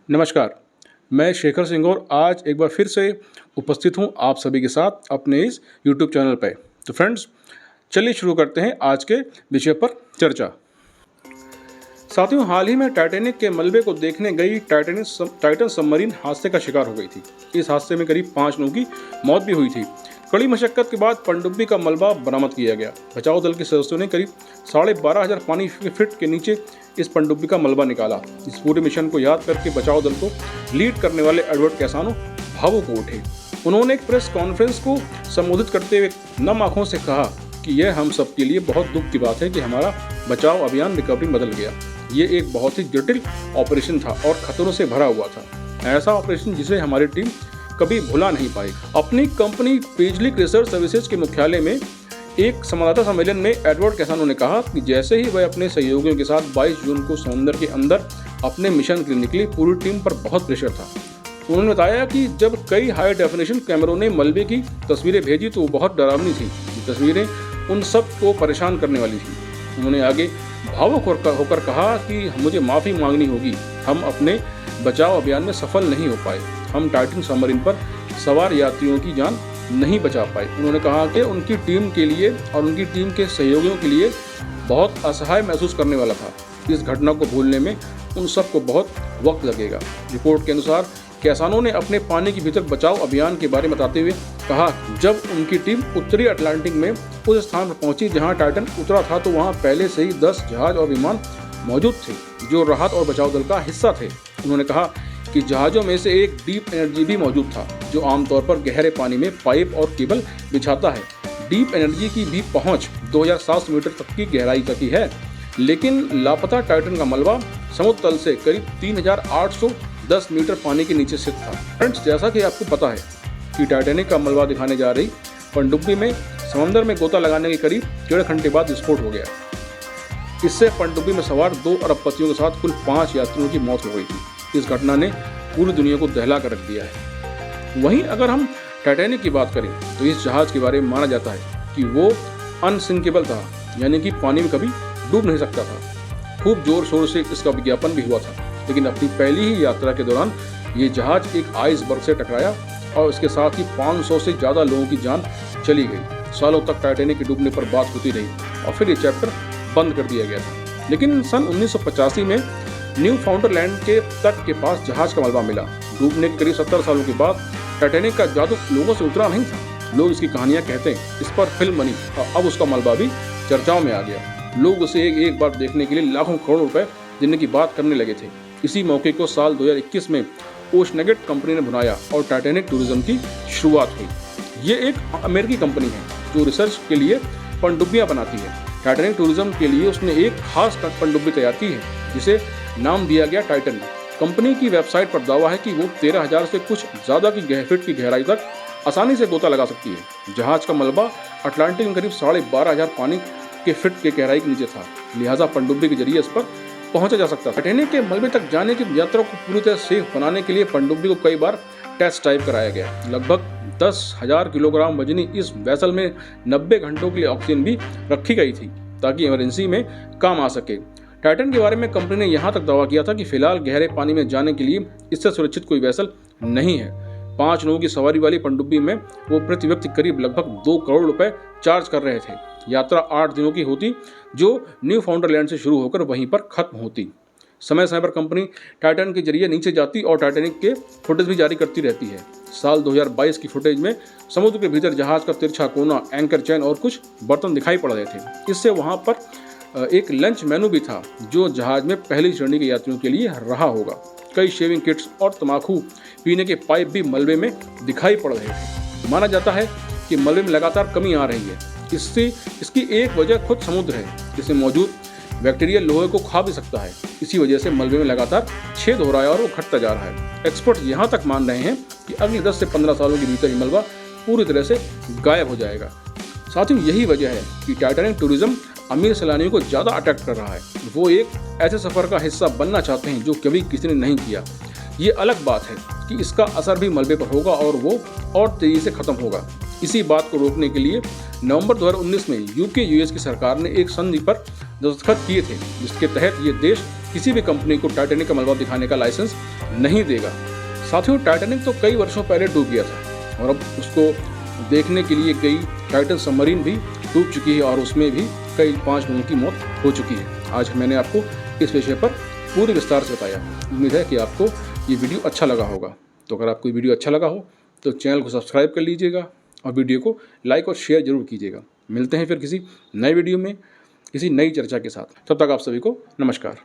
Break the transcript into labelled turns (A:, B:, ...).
A: नमस्कार, मैं शेखर सिंह और आज एक बार फिर से उपस्थित हूँ आप सभी के साथ अपने इस यूट्यूब चैनल पे। तो फ्रेंड्स, चलिए शुरू करते हैं आज के विषय पर चर्चा। साथियों, हाल ही में टाइटैनिक के मलबे को देखने गई टाइटन सबमरीन हादसे का शिकार हो गई थी। इस हादसे में करीब 5 लोगों की मौत भी हुई थी। कड़ी मशक्कत के बाद पनडुब्बी का मलबा बरामद किया गया। बचाव दल के सदस्यों ने करीब 12,500 पानी फीट के नीचे इस पनडुब्बी का मलबा निकाला। इस पूरे मिशन को याद करके बचाव दल को लीड करने वाले एडवर्ड कैसानो भावुक हो उठे। उन्होंने एक प्रेस कॉन्फ्रेंस को संबोधित करते हुए नम आंखों से कहा कि यह हम सब के लिए बहुत दुख की बात है कि हमारा बचाव अभियान रिकवरी बदल गया। ये एक बहुत ही जटिल ऑपरेशन था और खतरों से भरा हुआ था। ऐसा ऑपरेशन जिसे हमारी टीम कभी भुला नहीं पाई। अपनी कंपनी पेजलिक रिसर्च सर्विसेज के मुख्यालय में एक संवाददाता सम्मेलन में एडवर्ड कैसानो ने कहा कि जैसे ही वह अपने सहयोगियों के साथ 22 जून को समुद्र के अंदर अपने मिशन के लिए निकली, पूरी टीम पर बहुत प्रेशर था। उन्होंने बताया कि जब कई हाई डेफिनेशन कैमरों ने मलबे की तस्वीरें भेजी तो वो बहुत डरावनी थी। ये तस्वीरें उन सब को परेशान करने वाली थी। उन्होंने आगे भावुक होकर कहा कि मुझे माफ़ी मांगनी होगी, हम अपने बचाव अभियान में सफल नहीं हो पाए। हम टाइटन सबमरीन पर सवार यात्रियों की जान नहीं बचा पाए। उन्होंने कहा कि उनकी टीम के लिए और उनकी टीम के सहयोगियों के लिए बहुत असहाय महसूस करने वाला था। इस घटना को भूलने में उन सबको बहुत वक्त लगेगा। रिपोर्ट के अनुसार कैसानो ने अपने पानी के भीतर बचाव अभियान के बारे में बताते हुए कहा, जब उनकी टीम उत्तरी अटलांटिक में उस स्थान पर पहुंची जहां टाइटन उतरा था तो वहां पहले से ही 10 जहाज और विमान मौजूद थे जो राहत और बचाव दल का हिस्सा थे। उन्होंने कहा कि जहाज़ों में से एक डीप एनर्जी भी मौजूद था जो आमतौर पर गहरे पानी में पाइप और केबल बिछाता है। डीप एनर्जी की भी पहुंच 2700 मीटर तक की गहराई तक ही है, लेकिन लापता टाइटन का मलबा समुद्र तल से करीब 3810 मीटर पानी के नीचे स्थित था। फ्रेंड्स, जैसा कि आपको पता है कि टाइटैनिक का मलबा दिखाने जा रही पनडुब्बी में समंदर में गोता लगाने के करीब 1.5 घंटे बाद विस्फोट हो गया। इससे पनडुब्बी में सवार 2 अरबपतियों के साथ कुल 5 यात्रियों की मौत हो गई थी। इस घटना ने पूरी दुनिया को दहला कर रख दिया है। वहीं अगर हम टाइटैनिक की बात करें तो इस जहाज के बारे में माना जाता है कि वो अनसिंकेबल था, यानी कि पानी में कभी डूब नहीं सकता था। खूब जोर शोर से इसका विज्ञापन भी हुआ था, लेकिन अपनी पहली ही यात्रा के दौरान ये जहाज एक आइसबर्ग से टकराया और इसके साथ ही 500 से ज़्यादा लोगों की जान चली गई। सालों तक टाइटैनिक के डूबने पर बात होती रही और फिर ये चैप्टर बंद कर दिया गया था। लेकिन सन 1985 में न्यू फाउंडरलैंड के तट के पास जहाज का मलबा मिला। डूबने के करीब 70 सालों के बाद टाइटैनिक का जादू लोगों से उतरा नहीं था। लोग इसकी कहानियां कहते हैं, इस पर फिल्म बनी और अब उसका मलबा भी चर्चाओं में आ गया। लोग उसे एक बार देखने के लिए लाखों करोड़ रुपए देने की बात करने लगे थे। इसी मौके को साल 2021 में ओशनेगेट कंपनी ने बनाया और टाइटैनिक टूरिज्म की शुरुआत हुई। ये एक अमेरिकी कंपनी है जो रिसर्च के लिए पनडुब्बियां बनाती है। टाइटैनिक टूरिज्म के लिए उसने एक खास पनडुब्बी तैयार की है जिसे नाम दिया गया टाइटन। कंपनी की वेबसाइट पर दावा है कि वो 13,000 से कुछ ज़्यादा की फीट की गहराई तक आसानी से गोता लगा सकती है। जहाज का मलबा अटलांटिक में करीब 12,500 पानी के फीट के गहराई के नीचे था, लिहाजा पनडुब्बी के जरिए इस पर पहुंचा जा सकता था। टाइटैनिक के मलबे तक जाने की यात्रा को पूरी तरह सेफ बनाने के लिए पनडुब्बी को कई बार टेस्ट ड्राइव कराया गया। लगभग 10,000 किलोग्राम वजनी इस वेसल में 90 घंटों के लिए ऑक्सीजन भी रखी गई थी ताकि इमरजेंसी में काम आ सके। टाइटन के बारे में कंपनी ने यहाँ तक दावा किया था कि फिलहाल गहरे पानी में जाने के लिए इससे सुरक्षित कोई वेसल नहीं है। 5 लोगों की सवारी वाली पनडुब्बी में वो प्रति व्यक्ति करीब लगभग 2 करोड़ रुपए चार्ज कर रहे थे। यात्रा 8 दिनों की होती जो न्यू फाउंडरलैंड से शुरू होकर वहीं पर खत्म होती। समय समय पर कंपनी टाइटन के जरिए नीचे जाती और टाइटैनिक के फुटेज भी जारी करती रहती है। साल 2022 की फुटेज में समुद्र के भीतर जहाज का तिरछा कोना, एंकर चैन और कुछ बर्तन दिखाई पड़ रहे थे। इससे वहाँ पर एक लंच मेनू भी था जो जहाज में पहली श्रेणी के यात्रियों के लिए रहा होगा। कई शेविंग किट्स और तंबाकू पीने के पाइप भी मलबे में दिखाई पड़ रहे थे। माना जाता है कि मलबे में लगातार कमी आ रही है। इसकी एक वजह खुद समुद्र है, जिसमें मौजूद बैक्टीरिया लोहे को खा भी सकता है। इसी वजह से मलबे में लगातार छेद हो रहा है और वो घटता जा रहा है। एक्सपर्ट यहाँ तक मान रहे हैं कि अगले 10 से 15 सालों के भीतर ही मलबा पूरी तरह से गायब हो जाएगा। साथियों, यही वजह है कि टाइटैनिक टूरिज्म अमीर सैलानियों को ज़्यादा अट्रैक्ट कर रहा है। वो एक ऐसे सफ़र का हिस्सा बनना चाहते हैं जो कभी किसी ने नहीं किया। ये अलग बात है कि इसका असर भी मलबे पर होगा और वो और तेज़ी से ख़त्म होगा। इसी बात को रोकने के लिए नवंबर 2019 में यूके यूएस की सरकार ने एक संधि पर दस्तखत किए थे, जिसके तहत ये देश किसी भी कंपनी को टाइटैनिक का मलबा दिखाने का लाइसेंस नहीं देगा। साथियों, टाइटैनिक तो कई वर्षों पहले डूब गया था और अब उसको देखने के लिए कई टाइटन सबमरीन भी डूब चुकी है और उसमें भी कई 5 लोगों की मौत हो चुकी है। आज मैंने आपको इस विषय पर पूरे विस्तार से बताया। उम्मीद है कि आपको ये वीडियो अच्छा लगा होगा। तो अगर आपको वीडियो अच्छा लगा हो तो चैनल को सब्सक्राइब कर लीजिएगा और वीडियो को लाइक और शेयर जरूर कीजिएगा। मिलते हैं फिर किसी नए वीडियो में किसी नई चर्चा के साथ। तब तक आप सभी को नमस्कार।